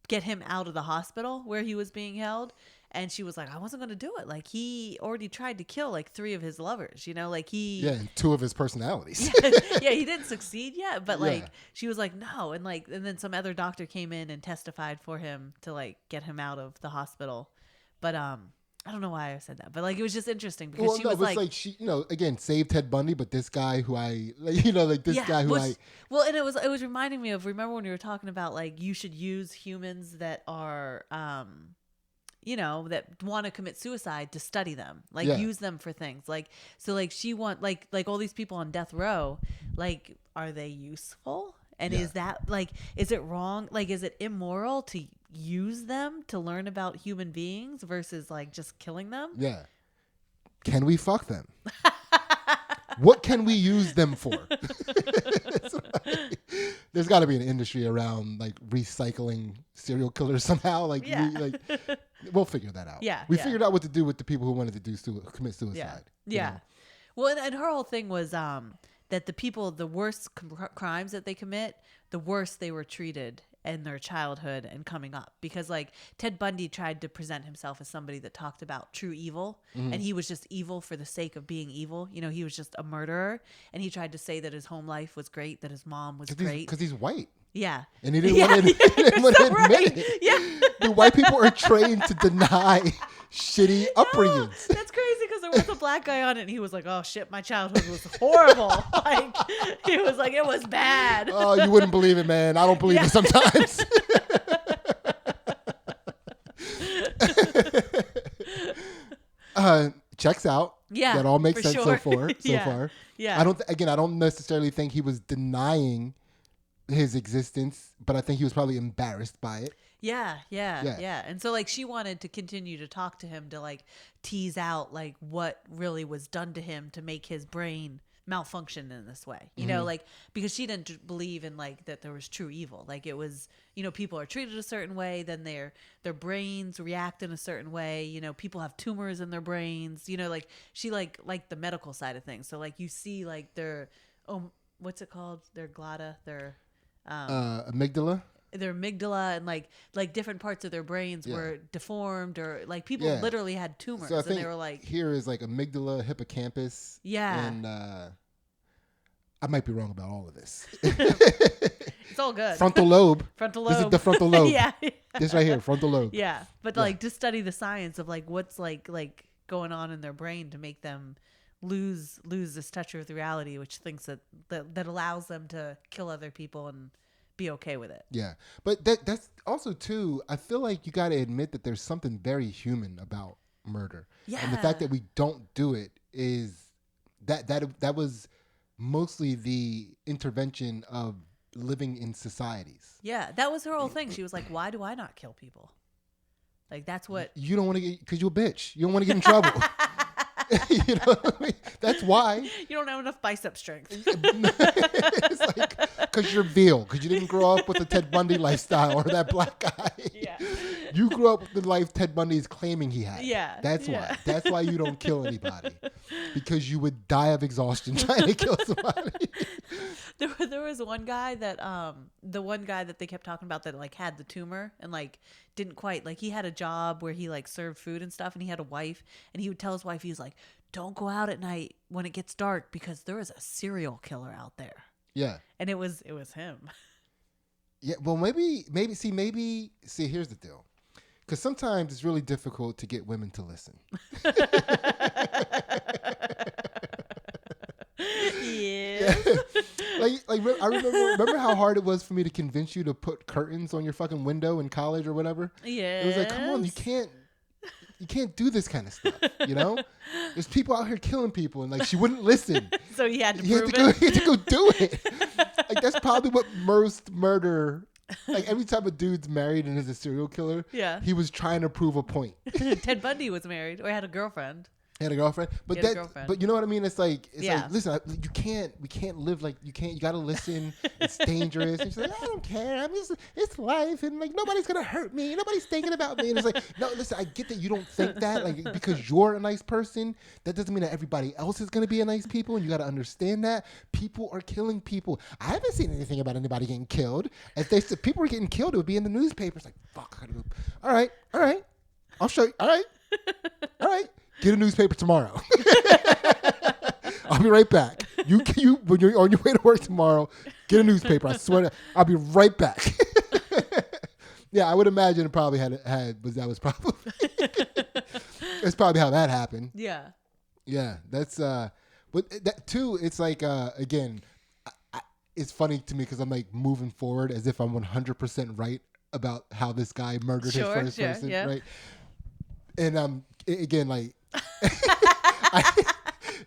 get him out of the hospital where he was being held. And she was like, I wasn't going to do it. Like, he already tried to kill, like, 3 of his lovers, like he... Yeah, and 2 of his personalities. Yeah, he didn't succeed yet. But, like, she was like, no. And, like, and then some other doctor came in and testified for him to, like, get him out of the hospital. But, I don't know why I said that. But, like, it was just interesting because she was like... she, again, saved Ted Bundy, but this guy who I, guy who I... Well, and it was reminding me of, remember when we were talking about, like, you should use humans that are... that want to commit suicide to study them, like use them for things like, so like she want like all these people on death row, like, are they useful? And is that like, is it wrong? Like, is it immoral to use them to learn about human beings versus like just killing them? Yeah. Can we fuck them? What can we use them for? There's got to be an industry around like recycling serial killers somehow. Like, we'll figure that out. Yeah, we figured out what to do with the people who wanted to commit suicide. Yeah. Well, and her whole thing was that the people, the worst crimes that they commit, the worse they were treated in their childhood and coming up, because like Ted Bundy tried to present himself as somebody that talked about true evil, and he was just evil for the sake of being evil. He was just a murderer, and he tried to say that his home life was great, that his mom was great because he's white. Yeah, and he didn't want to admit it. Yeah, the white people are trained to deny shitty upbringings. That's crazy, because there was a black guy on it, and he was like, "Oh shit, my childhood was horrible." Like, he was like, "It was bad." Oh, you wouldn't believe it, man. I don't believe it sometimes. Checks out. Yeah, that all makes sense sure. so far. Yeah. I don't necessarily think he was denying his existence, but I think he was probably embarrassed by it. Yeah. And so like she wanted to continue to talk to him to like tease out like what really was done to him to make his brain malfunction in this way, like, because she didn't believe in like that there was true evil. Like, it was, people are treated a certain way, then their brains react in a certain way, people have tumors in their brains, like she like the medical side of things. So like you see like their, what's it called? Their glotta, their amygdala. Their amygdala and like different parts of their brains were deformed, or like people literally had tumors, so I think and they were like, here is like amygdala, hippocampus, and I might be wrong about all of this. It's all good. Frontal lobe. This is the frontal lobe. Yeah. This right here, frontal lobe. Yeah, but like to study the science of like what's like going on in their brain to make them lose this touch with reality, which thinks that allows them to kill other people and be okay with it. Yeah, but that's also too, I feel like you got to admit that there's something very human about murder. Yeah. And the fact that we don't do it is that was mostly the intervention of living in societies. Yeah, that was her whole thing. She was like, why do I not kill people? Like, that's what... You don't want to get... Because you're a bitch. You don't want to get in trouble. You know what I mean? That's why. You don't have enough bicep strength. It's like, because you're veal. Because you didn't grow up with the Ted Bundy lifestyle or that black guy. Yeah. You grew up with the life Ted Bundy is claiming he had. Yeah. That's why. That's why you don't kill anybody. Because you would die of exhaustion trying to kill somebody. There was one guy that the one guy that they kept talking about that like had the tumor and like didn't quite, like, he had a job where he like served food and stuff, and he had a wife, and he would tell his wife, he was like, don't go out at night when it gets dark because there is a serial killer out there. Yeah. And it was him. Yeah, well, maybe here's the deal. Because sometimes it's really difficult to get women to listen. Yeah. Like I remember how hard it was for me to convince you to put curtains on your fucking window in college or whatever. Yeah. It was like, come on, you can't do this kind of stuff, you know? There's people out here killing people, and like she wouldn't listen. So he had to prove it. He had to go do it. Like that's probably what most murder. Like every time a dude's married and is a serial killer, he was trying to prove a point. Ted Bundy was married or had a girlfriend. He had a girlfriend, but you know what I mean. It's like listen, we can't live like you can't. You got to listen. It's dangerous. And she's like, I don't care. It's life, and like nobody's gonna hurt me. Nobody's thinking about me. And it's like, no, listen, I get that you don't think that, like because you're a nice person, that doesn't mean that everybody else is gonna be a nice people, and you got to understand that people are killing people. I haven't seen anything about anybody getting killed. If they said people were getting killed, it would be in the newspapers. Like, fuck, I gotta go. All right, I'll show you. All right. Get a newspaper tomorrow. I'll be right back. You when you're on your way to work tomorrow, get a newspaper. I swear I'll be right back. Yeah, I would imagine it probably that's probably how that happened. Yeah. Yeah, that's but that too. It's like again, it's funny to me because I'm like moving forward as if I'm 100% right about how this guy murdered his first person, right? And again, like.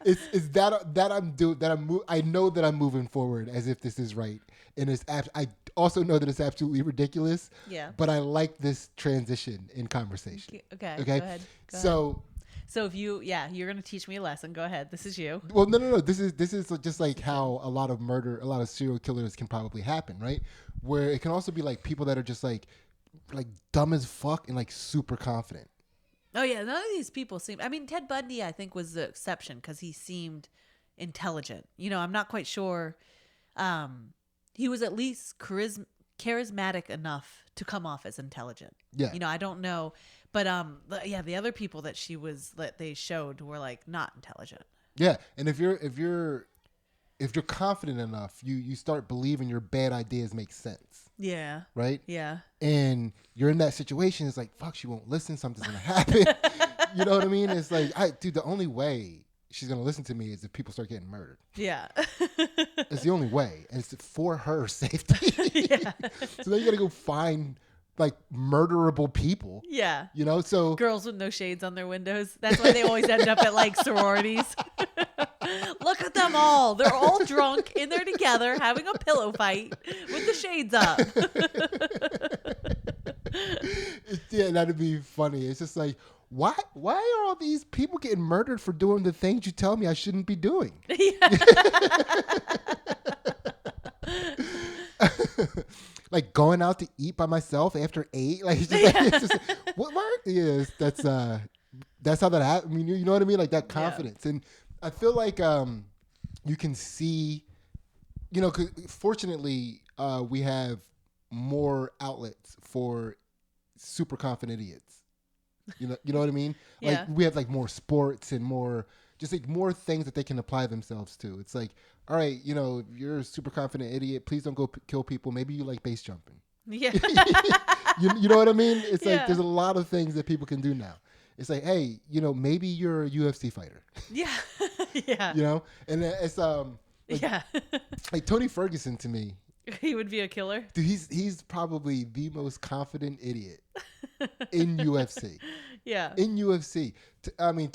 It's that I'm doing that I know that I'm moving forward as if this is right, and I also know that it's absolutely ridiculous. Yeah. But I like this transition in conversation. Okay. Go ahead. So if you're gonna teach me a lesson. Go ahead. This is you. Well, no. This is just like how a lot of serial killers can probably happen, right? Where it can also be like people that are just like dumb as fuck and like super confident. Oh, yeah. None of these people seem... I mean, Ted Bundy, I think, was the exception because he seemed intelligent. You know, I'm not quite sure. He was at least charismatic enough to come off as intelligent. Yeah. You know, I don't know. But, the other people that they showed were, like, not intelligent. Yeah. And if you're confident enough, you start believing your bad ideas make sense. Yeah. Right? Yeah. And you're in that situation. It's like, fuck, she won't listen. Something's going to happen. You know what I mean? It's like, dude, the only way she's going to listen to me is if people start getting murdered. Yeah. It's the only way. And it's for her safety. Yeah. So then you got to go find like murderable people. Yeah. You know, so. Girls with no shades on their windows. That's why they always end up at like sororities. Look at them all. They're all drunk in there together having a pillow fight with the shades up. Yeah, that'd be funny. It's just like, why are all these people getting murdered for doing the things you tell me I shouldn't be doing? Like going out to eat by myself after 8. Like it's just what? Yes, that's how that happens. I mean, you know what I mean? Like that confidence. And I feel like you can see, you know, 'cause fortunately we have more outlets for super confident idiots. You know what I mean? Yeah. Like we have like more sports and more things that they can apply themselves to. It's like, all right, you know, if you're a super confident idiot, please don't go kill people. Maybe you like base jumping. Yeah. you know what I mean? It's like there's a lot of things that people can do now. It's like, hey, you know, maybe you're a UFC fighter. Yeah. Yeah. You know? And it's like Tony Ferguson to me. He would be a killer. Dude, he's probably the most confident idiot in UFC. Yeah. In UFC. I mean,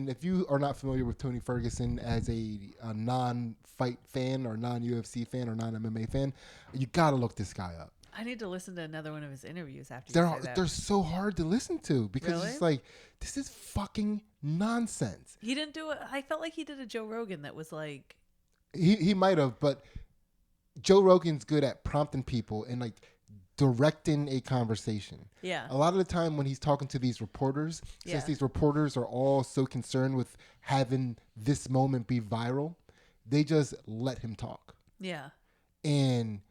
if you are not familiar with Tony Ferguson as a non-fight fan or non-UFC fan or non-MMA fan, you got to look this guy up. I need to listen to another one of his interviews after you say that. They're so hard to listen to because Really? it's like, this is fucking nonsense. He didn't do it. I felt like he did a Joe Rogan that was like... He might have, but Joe Rogan's good at prompting people and like directing a conversation. Yeah. A lot of the time when he's talking to these reporters, since these reporters are all so concerned with having this moment be viral, they just let him talk. Yeah. And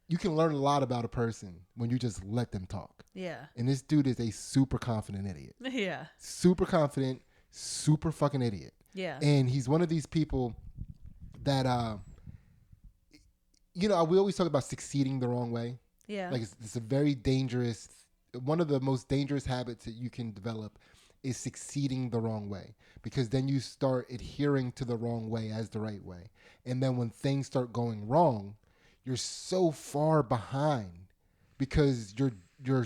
you can learn a lot about a person when you just let them talk. Yeah. And this dude is a super confident idiot. Yeah. Super confident, super fucking idiot. Yeah. And he's one of these people that, you know, we always talk about succeeding the wrong way. Yeah. Like it's a very dangerous, one of the most dangerous habits that you can develop is succeeding the wrong way, because then you start adhering to the wrong way as the right way. And then when things start going wrong, you're so far behind because you were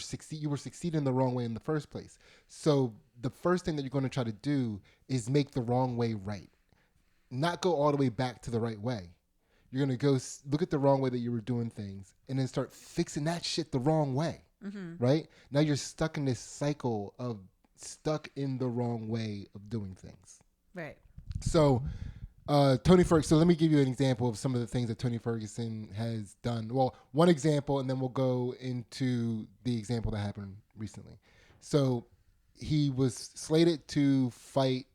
succeeding the wrong way in the first place. So the first thing that you're going to try to do is make the wrong way right, not go all the way back to the right way. You're going to go look at the wrong way that you were doing things and then start fixing that shit the wrong way. Right? Now you're stuck in this cycle of stuck in the wrong way of doing things. Right. So Tony Ferguson. So let me give you an example of some of the things that Tony Ferguson has done. Well, one example, and then we'll go into the example that happened recently. So he was slated to fight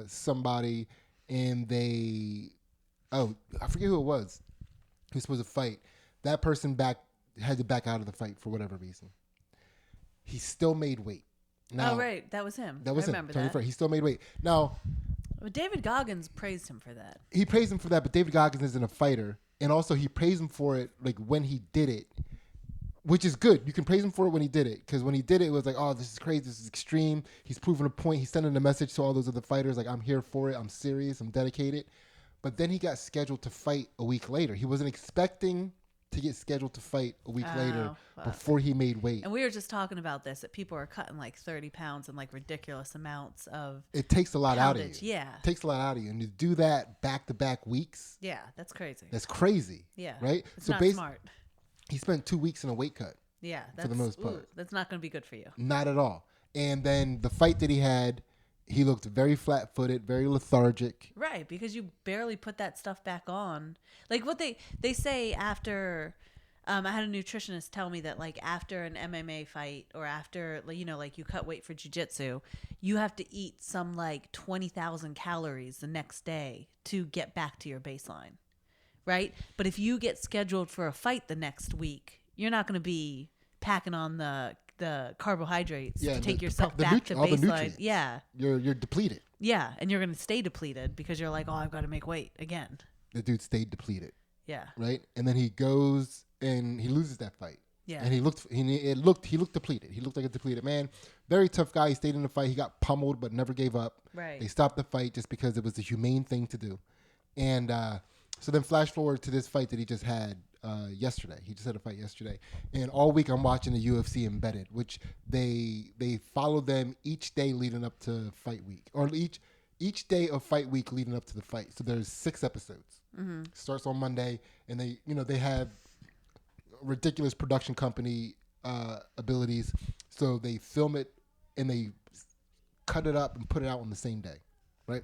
somebody, and I forget who it was. He was supposed to fight. That person had to back out of the fight for whatever reason. He still made weight. Now, right, that was him. That was him. Tony Ferguson. He still made weight. Now, David Goggins praised him for that. He praised him for that, but David Goggins isn't a fighter, and also he praised him for it like when he did it, which is good. You can praise him for it when he did it, because when he did it, it was like, oh, this is crazy, this is extreme. He's proving a point. He's sending a message to all those other fighters, like, I'm here for it. I'm serious. I'm dedicated. But then he got scheduled to fight a week later. He wasn't expecting to get scheduled to fight a week later before he made weight. And we were just talking about this, that people are cutting like 30 pounds in like ridiculous amounts of It takes a lot poundage. out of you. Yeah. It takes a lot out of you. And to do that back-to-back weeks. Yeah, that's crazy. That's crazy. Yeah. Right? It's not smart. He spent 2 weeks in a weight cut. Yeah. For the most part. That's not going to be good for you. Not at all. And then the fight that he had, he looked very flat-footed, very lethargic. Right, because you barely put that stuff back on. Like what they say after, I had a nutritionist tell me that like after an MMA fight or after, you know, like you cut weight for jiu-jitsu, you have to eat some like 20,000 calories the next day to get back to your baseline. Right? But if you get scheduled for a fight the next week, you're not going to be packing on the carbohydrates to take yourself back to baseline. Yeah. You're depleted. Yeah. And you're going to stay depleted because you're like, oh, I've got to make weight again. The dude stayed depleted. Yeah. Right? And then he goes and he loses that fight. Yeah. And he looked depleted. He looked like a depleted man. Very tough guy. He stayed in the fight. He got pummeled but never gave up. Right. They stopped the fight just because it was the humane thing to do. And so then flash forward to this fight that he just had yesterday. He just had a fight yesterday. And all week I'm watching the UFC Embedded, which they follow them each day leading up to fight week, or each day of fight week leading up to the fight. So there's 6 episodes. Mm-hmm. Starts on Monday, and they have ridiculous production company abilities. So they film it and they cut it up and put it out on the same day, right?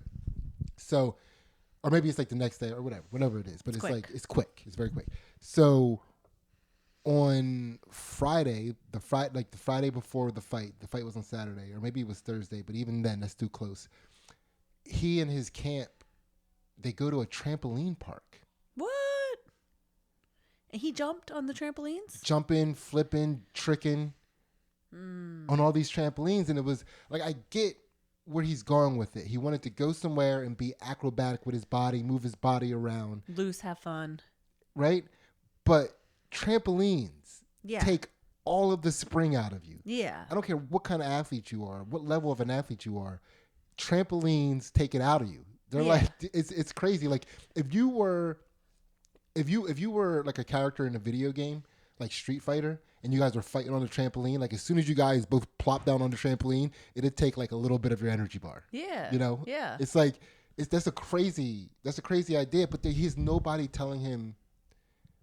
So, or maybe it's like the next day or whatever it is. But it's quick. It's quick. It's very quick. So on Friday, the Friday before the fight was on Saturday, or maybe it was Thursday, but even then, that's too close. He and his camp, they go to a trampoline park. What? And he jumped on the trampolines? Jumping, flipping, tricking on all these trampolines. And it was like, I get where he's going with it. He wanted to go somewhere and be acrobatic with his body, move his body around. Loose, have fun. Right? But trampolines take all of the spring out of you. Yeah. I don't care what kind of athlete you are, what level of an athlete you are. Trampolines take it out of you. They're like, it's crazy. Like if you were like a character in a video game, like Street Fighter, and you guys were fighting on the trampoline, like as soon as you guys both plop down on the trampoline, it'd take like a little bit of your energy bar. Yeah. You know? Yeah. It's like that's a crazy idea, but he has nobody telling him,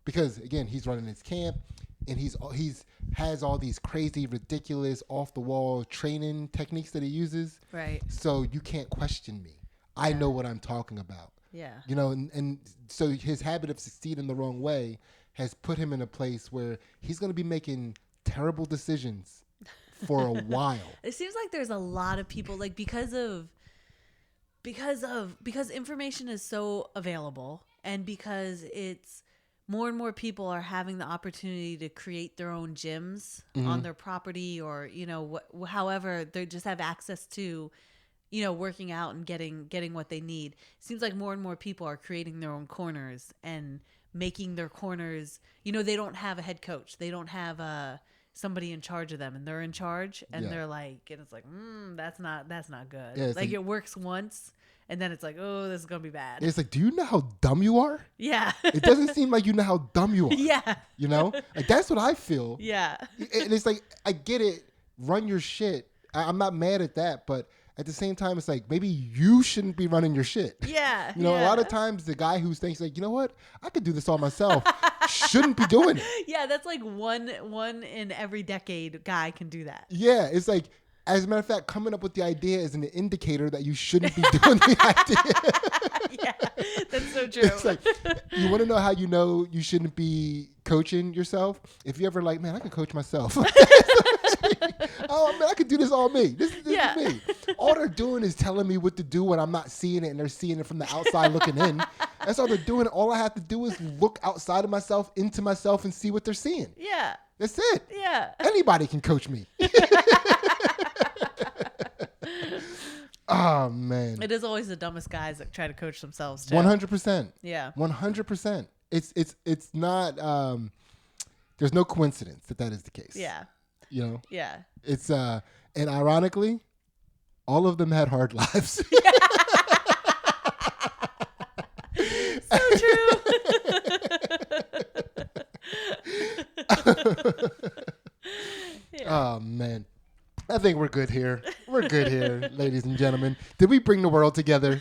because again, he's running his camp and he's has all these crazy, ridiculous, off the wall training techniques that he uses. Right. So you can't question me. I know what I'm talking about. Yeah. You know, and so his habit of succeeding the wrong way has put him in a place where he's going to be making terrible decisions for a while. It seems like there's a lot of people, like because information is so available, and because it's more and more people are having the opportunity to create their own gyms on their property, or, you know, however they just have access to, you know, working out and getting what they need. It seems like more and more people are creating their own corners and making their corners, you know, they don't have a head coach. They don't have somebody in charge of them, and they're in charge, and they're like, and it's like, that's not good. Yeah, like it works once, and then it's like, oh, this is gonna be bad. It's like, do you know how dumb you are? Yeah. It doesn't seem like you know how dumb you are. Yeah. You know, like that's what I feel. Yeah. And it's like, I get it. Run your shit. I'm not mad at that, but at the same time, it's like, maybe you shouldn't be running your shit. Yeah. You know, a lot of times the guy who thinks like, you know what, I could do this all myself, shouldn't be doing it. Yeah, that's like one in every decade guy can do that. Yeah, it's like, as a matter of fact, coming up with the idea is an indicator that you shouldn't be doing the idea. Yeah, that's so true. It's like, you want to know how you know you shouldn't be coaching yourself? If you ever like, man, I can coach myself. Oh man, I could do this all me. This is me. All they're doing is telling me what to do when I'm not seeing it, and they're seeing it from the outside looking in. That's all they're doing. All I have to do is look outside of myself, into myself, and see what they're seeing. Yeah. That's it. Yeah. Anybody can coach me. Oh man. It is always the dumbest guys that try to coach themselves too. 100%. Yeah. 100%. It's not there's no coincidence that is the case. Yeah. You know? Yeah. It's and ironically, all of them had hard lives. So true. Yeah. Oh man. I think we're good here. We're good here, ladies and gentlemen. Did we bring the world together?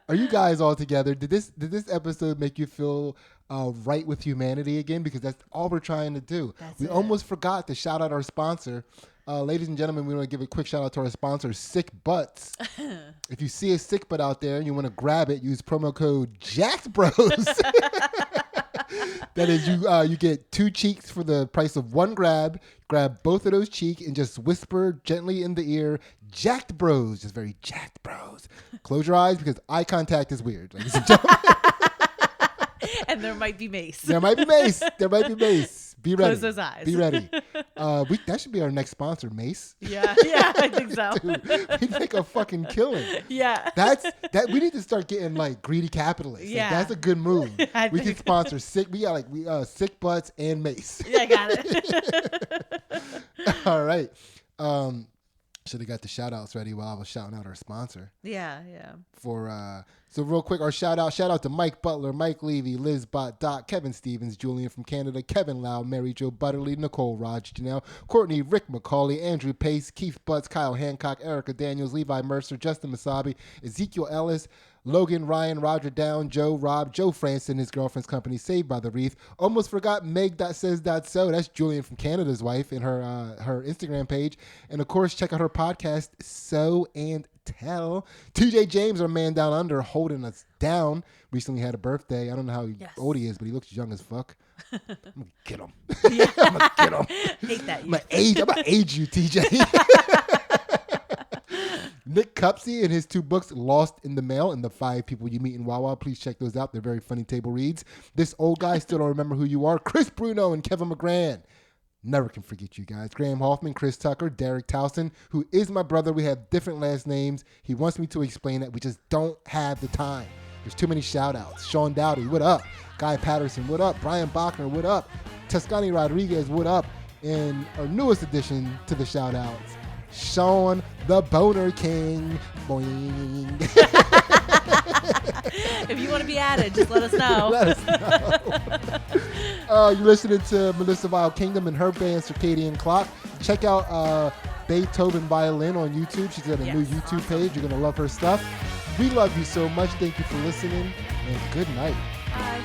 Are you guys all together? Did this episode make you feel right with humanity again? Because that's all we're trying to do. We almost forgot to shout out our sponsor. Ladies and gentlemen, we want to give a quick shout out to our sponsor, Sick Butts. If you see a sick butt out there and you want to grab it, use promo code JACKEDBROS. That is, you get 2 cheeks for the price of 1 grab. Grab both of those cheeks and just whisper gently in the ear, "Jacked Bros." Just very jacked bros. Close your eyes because eye contact is weird, ladies and gentlemen. And there might be mace. There might be mace. Be ready. Close those eyes. Be ready. That should be our next sponsor, Mace. Yeah, I think so. Dude, we make a fucking killing. Yeah. We need to start getting like greedy capitalists. Yeah. Like, that's a good move. We can sponsor Sick. We got Sick Butts and Mace. Yeah, I got it. All right. Should have got the shout outs ready while I was shouting out our sponsor. Yeah. So real quick, our shout out to Mike Butler, Mike Levy, Liz Bott, Doc, Kevin Stevens, Julian from Canada, Kevin Lau, Mary Jo Butterly, Nicole Raj, Janelle, Courtney, Rick McCauley, Andrew Pace, Keith Butts, Kyle Hancock, Erica Daniels, Levi Mercer, Justin Masabi, Ezekiel Ellis, Logan, Ryan, Roger Down, Joe, Rob, Joe Franson, his girlfriend's company, Saved by the Wreath. Almost forgot Meg.says.so. That's Julian from Canada's wife in her Instagram page. And of course, check out her podcast, So and Tell. TJ James, our man down under, holding us down. Recently had a birthday. I don't know how old he is, but he looks young as fuck. I'm gonna get him. Yeah. I'm gonna get him. Hate that. I'm gonna age you, TJ. Nick Cupsey and his 2 books, Lost in the Mail and The 5 People You Meet in Wawa. Please check those out. They're very funny table reads. This old guy still don't remember who you are. Chris Bruno and Kevin McGran. Never can forget you guys. Graham Hoffman, Chris Tucker, Derek Towson, who is my brother. We have different last names. He wants me to explain that. We just don't have the time. There's too many shout outs. Sean Dowdy, what up? Guy Patterson, what up? Brian Bachner, what up? Tuscany Rodriguez, what up? And our newest addition to the shout outs, Sean the Boner King. Boing. If you want to be added, just let us know. Let us know. You're listening to Melissa Vile Kingdom and her band Circadian Clock. Check out Beethoven Violin on YouTube. She's got a new YouTube page. You're going to love her stuff. We love you so much. Thank you for listening, and good night. Bye.